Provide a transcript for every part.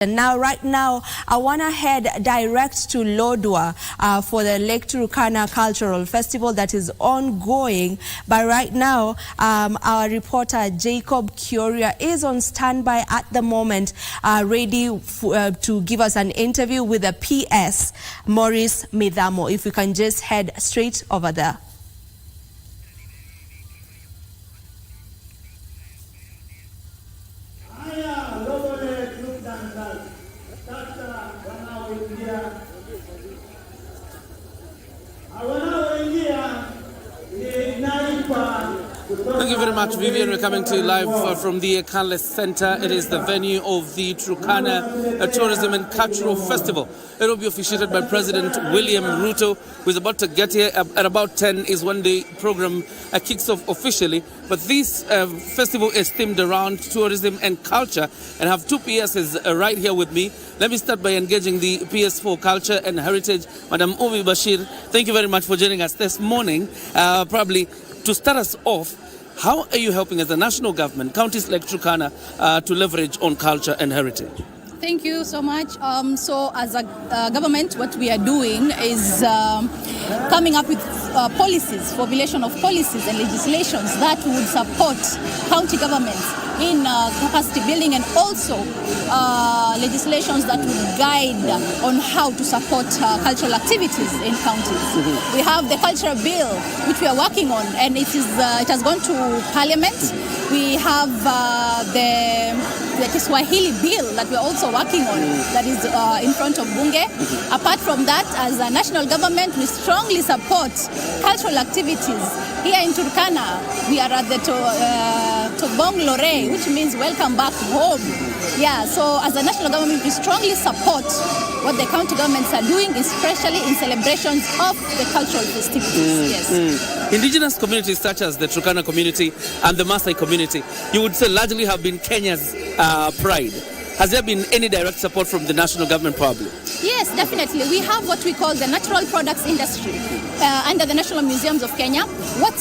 And right now, I want to head direct to Lodwar for the Lake Turkana Cultural Festival that is ongoing. But right now, our reporter Jacob Curia is on standby at the moment, ready to give us an interview with the PS, Maurice Midhamo. If we can just head straight over there. Thank you very much, Vivian. We're coming to you live from the Ekale Center. It is the venue of the Turkana Tourism and Cultural Festival. It will be officiated by President William Ruto, who is about to get here. At about 10 is when the program kicks off officially. But this festival is themed around tourism and culture, and I have two PSs right here with me. Let me start by engaging the PS for Culture and Heritage, Madam Umi Bashir. Thank you very much for joining us this morning. Probably to start us off, how are you helping as the national government, counties like Turkana, to leverage on culture and heritage? Thank you so much. So as a government, what we are doing is coming up with policies, formulation of policies and legislations that would support county governments in capacity building, and also legislations that would guide on how to support cultural activities in counties. Mm-hmm. We have the cultural bill, which we are working on, and it has gone to Parliament. We have the Kiswahili bill that we're also working on, that is in front of Bunge. Apart from that, as a national government, we strongly support cultural activities. Here in Turkana, we are at the Tobong Lore, which means welcome back home. Yeah, so as a national government, we strongly support what the county governments are doing, especially in celebrations of the cultural festivities. Yes. Indigenous communities such as the Turkana community and the Maasai community, you would say largely have been Kenya's pride. Has there been any direct support from the national government probably? Yes, definitely. We have what we call the natural products industry under the National Museums of Kenya. What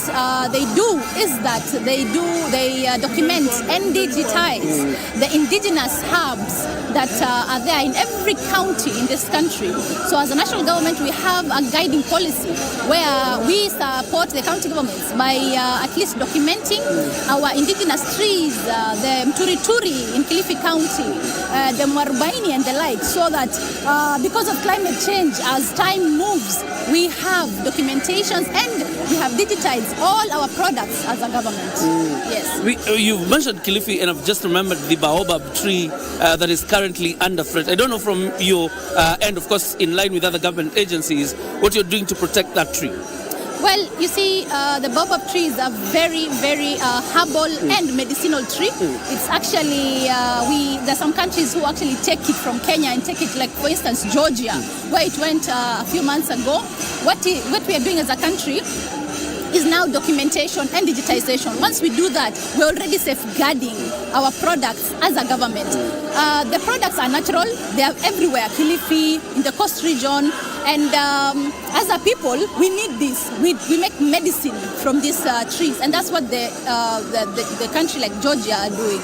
they do is that they document and digitize the indigenous herbs that are there in every county in this country. So as a national government, we have a guiding policy where we support the county governments by at least documenting our indigenous trees, the Mturituri in Kilifi County, the Mwarubaini and the like, so that because of climate change, as time moves, we have documentations and we have digitized all our products as a government. Yes. You've mentioned Kilifi, and I've just remembered the baobab tree that is currently under threat. I don't know from your end, of course, in line with other government agencies, what you're doing to protect that tree. Well, you see, the baobab tree is a very, very herbal and medicinal tree. It's actually, there's some countries who actually take it from Kenya and take it, like, for instance, Georgia, where it went a few months ago. What we are doing as a country is now documentation and digitization. Once we do that, we're already safeguarding our products as a government. The products are natural. They are everywhere, Kilifi, in the coast region. And as a people, we need this. We make medicine from these trees. And that's what the country like Georgia are doing.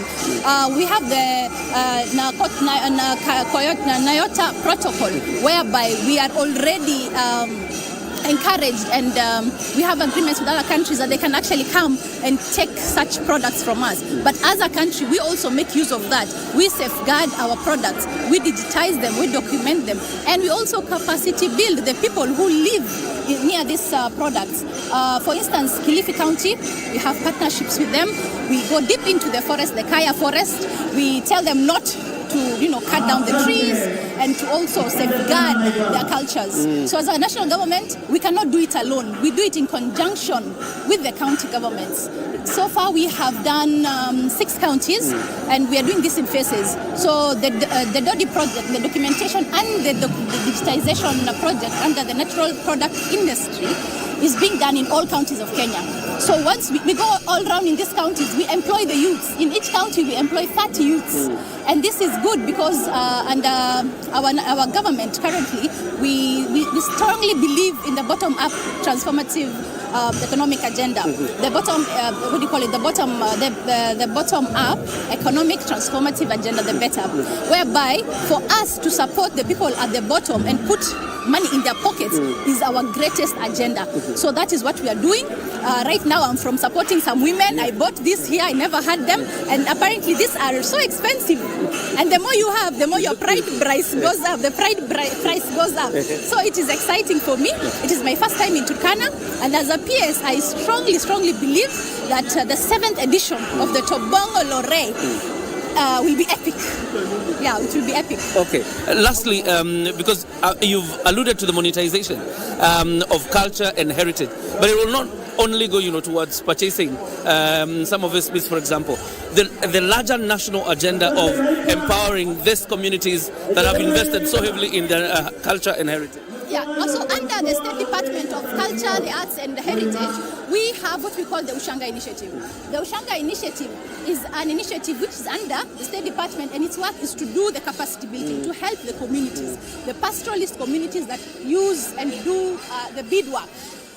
We have the Nyota protocol, whereby we are already encouraged, and we have agreements with other countries that they can actually come and take such products from us. But as a country, we also make use of that. We safeguard our products, we digitize them, we document them, and we also capacity build the people who live near these products. For instance, Kilifi County, we have partnerships with them. We go deep into the forest, the Kaya forest. We tell them not to cut down the trees, and to also safeguard their cultures. So as a national government, we cannot do it alone. We do it in conjunction with the county governments. So far, we have done 6 counties, and we are doing this in phases. So the DODI project, the documentation and the digitization project under the natural product industry, is being done in all counties of Kenya. So once we go all around in these counties, we employ the youths. In each county, we employ 30 youths. And this is good because under our government currently, we strongly believe in the bottom-up transformative economic agenda. The bottom, what do you call it? The bottom up economic transformative agenda, the better, whereby for us to support the people at the bottom and put money in their pockets is our greatest agenda. So that is what we are doing. Right now I'm from supporting some women. I bought this here, I never had them, and apparently these are so expensive. And the more you have, the more your pride price goes up, the pride price goes up. So it is exciting for me. It is my first time in Turkana, and as a PS, I strongly believe that the 7th edition of the Tobongo Lore will be epic. Yeah, it will be epic. Okay. Lastly, because you've alluded to the monetization of culture and heritage, but it will not only go, towards purchasing some of this piece, for example. The larger national agenda of empowering these communities that have invested so heavily in their culture and heritage. Yeah, also under the State Department of Culture, the Arts and the Heritage, we have what we call the Ushanga Initiative. The Ushanga Initiative is an initiative which is under the State Department, and its work is to do the capacity building, to help the communities, the pastoralist communities that use and do the beadwork.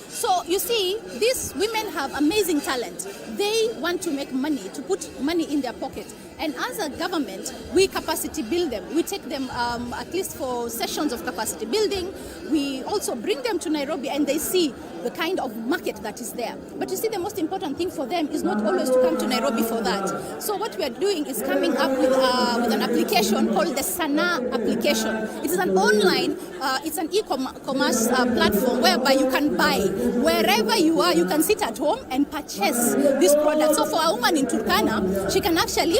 So you see, these women have amazing talent. They want to make money, to put money in their pocket. And as a government, we capacity build them. We take them at least for sessions of capacity building. We also bring them to Nairobi and they see the kind of market that is there. But you see, the most important thing for them is not always to come to Nairobi for that. So what we are doing is coming up with an application called the Sana application. It is an online, it's an e-commerce platform whereby you can buy. Wherever you are, you can sit at home and purchase this product. So for a woman in Turkana, she can actually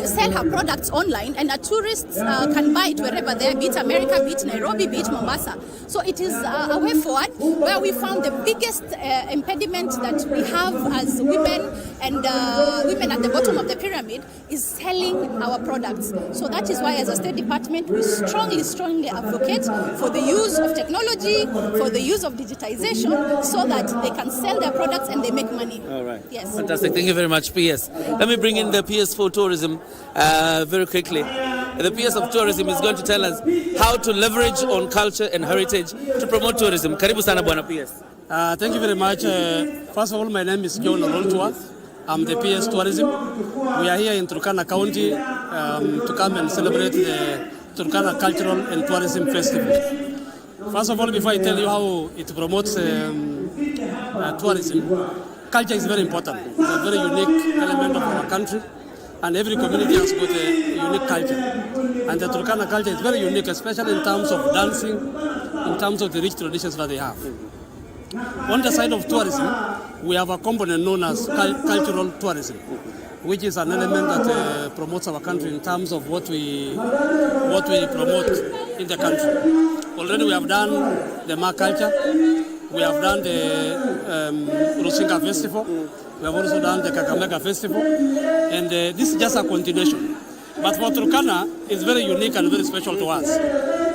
sell her products online, and tourists can buy it wherever they are, be it America, be it Nairobi, be it Mombasa. So it is a way forward where we found the biggest impediment that we have as women and women at the bottom of the pyramid is selling our products. So that is why as a State Department we strongly advocate for the use of technology, for the use of digitization, so that they can sell their products and they make money. All right. Yes. Fantastic. Thank you very much, PS. Let me bring in the PS for tourism very quickly. The PS of tourism is going to tell us how to leverage on culture and heritage to promote tourism. Karibu sana bwana PS. Thank you very much. First of all, my name is John Ololtua. I'm the PS Tourism. We are here in Turkana County to come and celebrate the Turkana Cultural and Tourism Festival. First of all, before I tell you how it promotes tourism, culture is very important. It's a very unique element of our country, and every community has got a unique culture. And the Turkana culture is very unique, especially in terms of dancing, in terms of the rich traditions that they have. On the side of tourism, we have a component known as cultural tourism, which is an element that promotes our country in terms of what we promote in the country. Already we have done the Ma culture, we have done the Rusinga Festival, we have also done the Kakamega Festival, and this is just a continuation. But for Turkana, it's very unique and very special to us.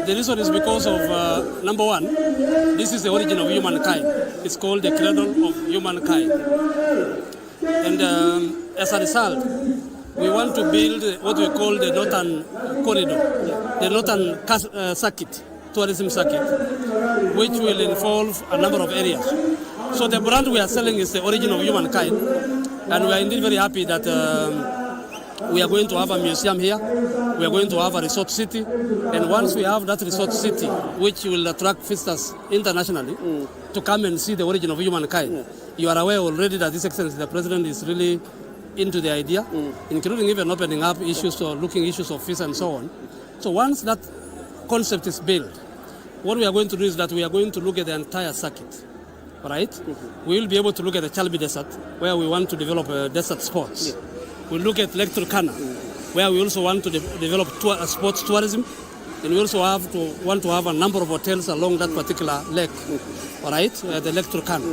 The reason is because of, number one, this is the origin of humankind. It's called the cradle of humankind. And as a result, we want to build what we call the Northern Corridor, the Northern Circuit, tourism circuit, which will involve a number of areas. So the brand we are selling is the origin of humankind. And we are indeed very happy that we are going to have a museum here. We are going to have a resort city. And once we have that resort city, which will attract visitors internationally to come and see the origin of humankind, you are aware already that His Excellency the President is really into the idea, including even opening up issues or looking issues of peace and so on. So once that concept is built, what we are going to do is that we are going to look at the entire circuit. Right? We will be able to look at the Chalbi Desert, where we want to develop desert sports. We look at Lake Turkana, where we also want to develop sports tourism, and we also want to have a number of hotels along that particular lake, all right, the Lake Turkana.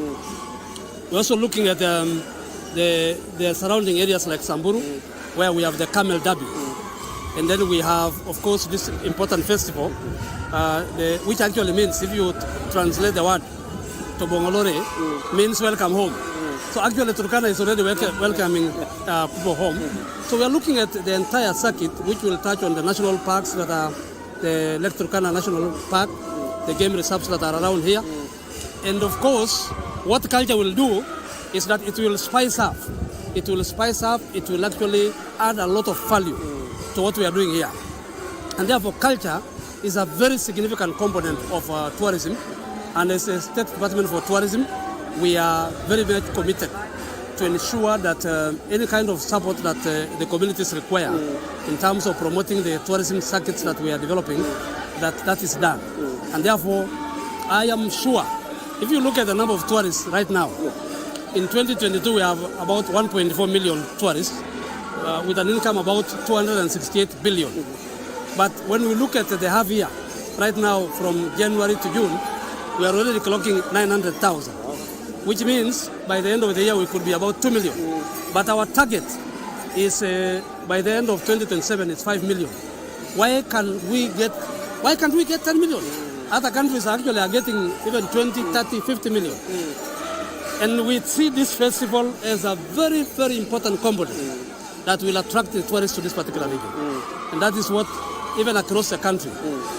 We're also looking at the surrounding areas like Samburu, where we have the Camel Derby. And then we have, of course, this important festival, which actually means, if you translate the word, Tobongolore, means welcome home. So actually Turkana is already welcoming people home. So we are looking at the entire circuit, which will touch on the national parks that are the Lake Turkana National Park, the game reserves that are around here. And of course, what culture will do is that it will spice up. It will spice up, it will actually add a lot of value to what we are doing here. And therefore, culture is a very significant component of tourism. And as a State Department for Tourism, we are very, very committed to ensure that any kind of support that the communities require in terms of promoting the tourism circuits that we are developing, that is done. And therefore, I am sure, if you look at the number of tourists right now, in 2022 we have about 1.4 million tourists with an income about 268 billion. But when we look at the half year, right now from January to June, we are already clocking 900,000, which means by the end of the year we could be about 2 million. But our target is by the end of 2027 it's 5 million. Why can't we get 10 million? Other countries actually are getting even 20, 30, 50 million. And we see this festival as a very, very important component that will attract the tourists to this particular region. And that is what, even across the country,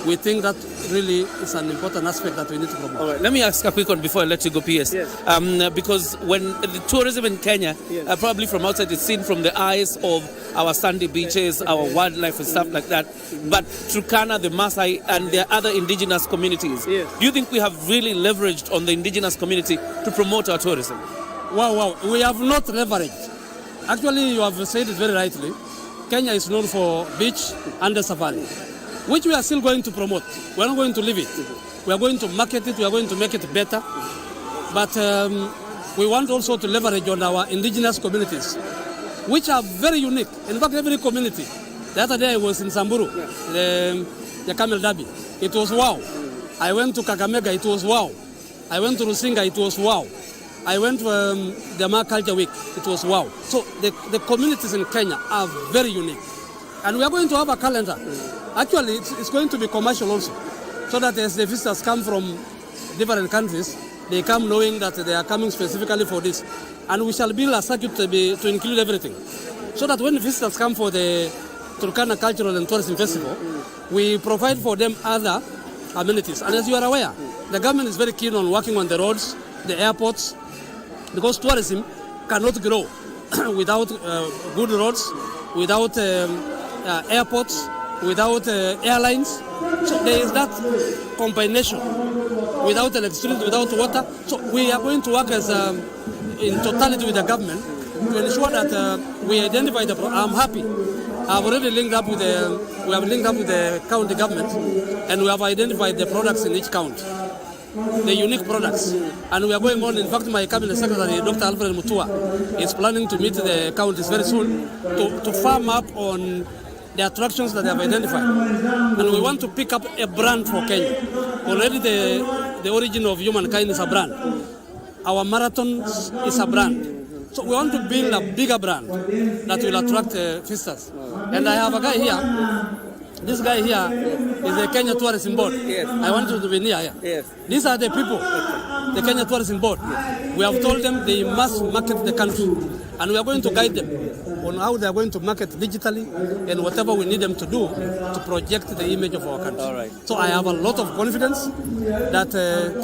we think that really is an important aspect that we need to promote. All right, let me ask a quick one before I let you go, PS. Yes. Because when the tourism in Kenya, Yes. probably from outside, it's seen from the eyes of our sandy beaches, our wildlife and stuff like that. But Turkana, the Maasai, and their other indigenous communities, Yes. do you think we have really leveraged on the indigenous community to promote our tourism? Wow. We have not leveraged. Actually, you have said it very rightly. Kenya is known for beach and the safari, which we are still going to promote. We are not going to leave it. We are going to market it. We are going to make it better. But we want also to leverage on our indigenous communities, which are very unique. In fact, every community. The other day I was in Samburu, the Camel Derby. It was wow. I went to Kakamega. It was wow. I went to Rusinga. It was wow. I went to the Ma Culture Week. It was wow. So the communities in Kenya are very unique. And we are going to have a calendar. Actually, it's going to be commercial also. So that as the visitors come from different countries, they come knowing that they are coming specifically for this. And we shall build a circuit to include everything. So that when visitors come for the Turkana Cultural and Tourism Festival, we provide for them other amenities. And as you are aware, the government is very keen on working on the roads, the airports, because tourism cannot grow without good roads, without airports, without airlines. So there is that combination. Without electricity, without water. So we are going to work as in totality with the government to ensure that we identify the. I'm happy. I've already linked up with we have linked up with the county government, and we have identified the products in each county, the unique products. And we are going on. In fact, my cabinet secretary, Dr. Alfred Mutua, is planning to meet the counties very soon to farm up on the attractions that they have identified. And we want to pick up a brand for Kenya. Already the origin of humankind is a brand. Our marathons is a brand. So we want to build a bigger brand that will attract visitors. And I have a guy here. This guy here is the Kenya Tourism Board. Yes. I want you to be near here. Yes. These are the people, the Kenya Tourism Board. Yes. We have told them they must market the country. And we are going to guide them on how they are going to market digitally and whatever we need them to do to project the image of our country. All right. So I have a lot of confidence that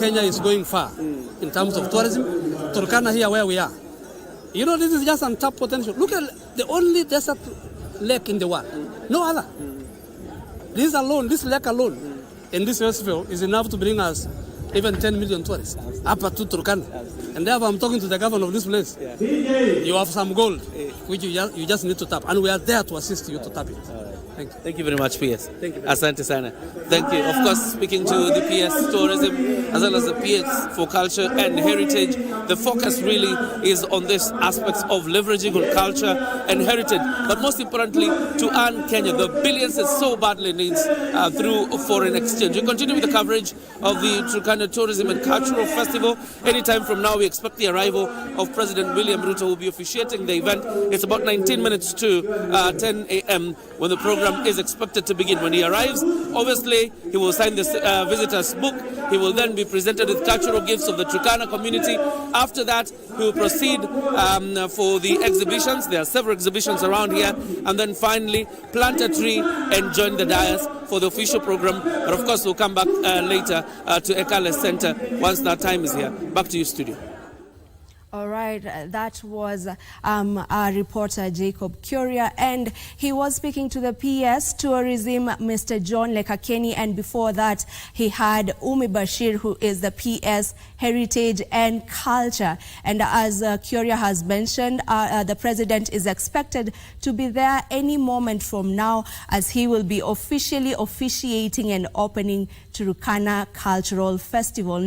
Kenya is going far in terms of tourism. Turkana here where we are. You know, this is just untapped potential. Look at the only desert lake in the world. No other. This alone, this lake alone, in this festival is enough to bring us even 10 million tourists up to Turkana. And therefore I'm talking to the governor of this place. You have some gold, which you just need to tap. And we are there to assist you to tap it. Thank you. Thank you very much, PS. Thank you. Asante sana. Thank you. Of course, speaking to the PS Tourism as well as the PS for Culture and Heritage, the focus really is on this aspects of leveraging on culture and heritage, but most importantly, to earn Kenya the billions it so badly needs through foreign exchange. We continue with the coverage of the Turkana Tourism and Cultural Festival. Anytime from now, we expect the arrival of President William Ruto, who will be officiating the event. It's about 19 minutes to 10 a.m. when the program is expected to begin. When he arrives, obviously, he will sign this visitor's book. He will then be presented with cultural gifts of the Turkana community. After that, he will proceed for the exhibitions. There are several exhibitions around here. And then finally, plant a tree and join the dais for the official program. But of course, we'll come back later to Ekale Center once that time is here. Back to you, studio. All right, that was our reporter Jacob Curia, and he was speaking to the PS Tourism, Mr. John Lekakeni, and before that he had Umi Bashir, who is the PS Heritage and Culture. And as Curia has mentioned, the president is expected to be there any moment from now, as he will be officially officiating and opening Turkana Cultural Festival.